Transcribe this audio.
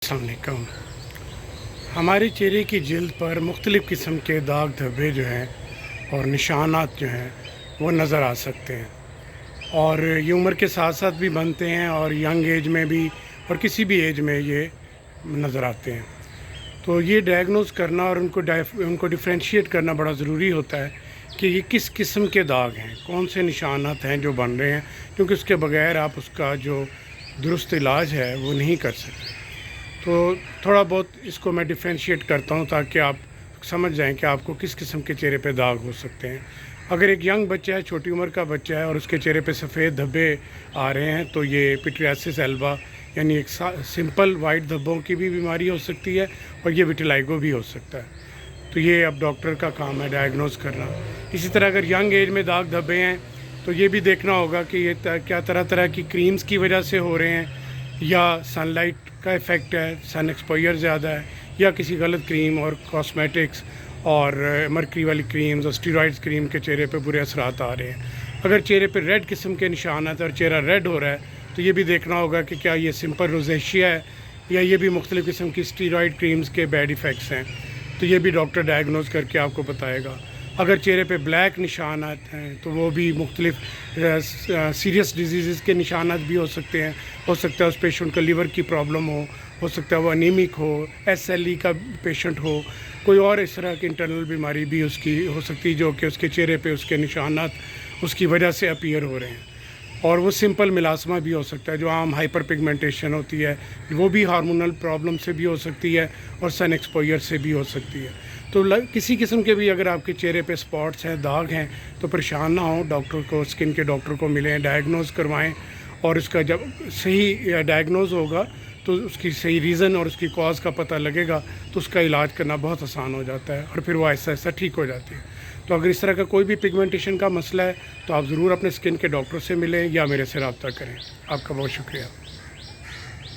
السلام علیکم۔ ہمارے چہرے کی جلد پر مختلف قسم کے داغ دھبے جو ہیں اور نشانات جو ہیں وہ نظر آ سکتے ہیں، اور یہ عمر کے ساتھ ساتھ بھی بنتے ہیں اور ینگ ایج میں بھی اور کسی بھی ایج میں یہ نظر آتے ہیں۔ تو یہ ڈائگنوز کرنا اور ان کو ڈیفرینشیٹ کرنا بڑا ضروری ہوتا ہے کہ یہ کس قسم کے داغ ہیں، کون سے نشانات ہیں جو بن رہے ہیں، کیونکہ اس کے بغیر آپ اس کا جو درست علاج ہے وہ نہیں کر سکتے۔ تو تھوڑا بہت اس کو میں ڈیفرینشیٹ کرتا ہوں تاکہ آپ سمجھ جائیں کہ آپ کو کس قسم کے چہرے پہ داغ ہو سکتے ہیں۔ اگر ایک ینگ بچہ ہے، چھوٹی عمر کا بچہ ہے اور اس کے چہرے پہ سفید دھبے آ رہے ہیں تو یہ پیٹریاسس ایلبا یعنی ایک سمپل وائٹ دھبوں کی بھی بیماری ہو سکتی ہے اور یہ وٹیلائگو بھی ہو سکتا ہے۔ تو یہ اب ڈاکٹر کا کام ہے ڈائگنوز کرنا۔ اسی طرح اگر ینگ ایج میں داغ دھبے ہیں تو یہ بھی دیکھنا ہوگا کہ یہ کیا طرح طرح کی کریمز کی وجہ سے ہو رہے ہیں، یا سن لائٹ کا ایفیکٹ ہے، سن ایکسپوئر زیادہ ہے، یا کسی غلط کریم اور کاسمیٹکس اور مرکری والی کریمز اور اسٹیرائڈز کریم کے چہرے پہ برے اثرات آ رہے ہیں۔ اگر چہرے پہ ریڈ قسم کے نشانات اور چہرہ ریڈ ہو رہا ہے تو یہ بھی دیکھنا ہوگا کہ کیا یہ سمپل روزیشیا ہے یا یہ بھی مختلف قسم کی اسٹیرائڈ کریمز کے بیڈ ایفیکٹس ہیں۔ تو یہ بھی ڈاکٹر ڈائگنوز کر کے آپ کو بتائے گا۔ اگر چہرے پہ بلیک نشانات ہیں تو وہ بھی مختلف سیریس ڈیزیزز کے نشانات بھی ہو سکتے ہیں۔ ہو سکتا ہے اس پیشنٹ کا لیور کی پرابلم ہو سکتا ہے وہ انیمک ہو، ایس ایل ای کا پیشنٹ ہو، کوئی اور اس طرح کی انٹرنل بیماری بھی اس کی ہو سکتی جو کہ اس کے چہرے پہ اس کے نشانات اس کی وجہ سے اپیئر ہو رہے ہیں۔ اور وہ سمپل ملاسمہ بھی ہو سکتا ہے جو عام ہائپر پگمنٹیشن ہوتی ہے، وہ بھی ہارمونل پرابلم سے بھی ہو سکتی ہے اور سن ایکسپوئر سے بھی ہو سکتی ہے۔ تو کسی قسم کے بھی اگر آپ کے چہرے پہ سپاٹس ہیں، داغ ہیں، تو پریشان نہ ہوں، ڈاکٹر کو، اسکن کے ڈاکٹر کو ملیں، ڈائگنوز کروائیں، اور اس کا جب صحیح ڈائگنوز ہوگا تو اس کی صحیح ریزن اور اس کی کاز کا پتہ لگے گا تو اس کا علاج کرنا بہت آسان ہو جاتا ہے اور پھر وہ ایسا ایسا ٹھیک ہو جاتی ہے۔ تو اگر اس طرح کا کوئی بھی پگمنٹیشن کا مسئلہ ہے تو آپ ضرور اپنے اسکن کے ڈاکٹر سے ملیں یا میرے سے رابطہ کریں۔ آپ کا بہت شکریہ۔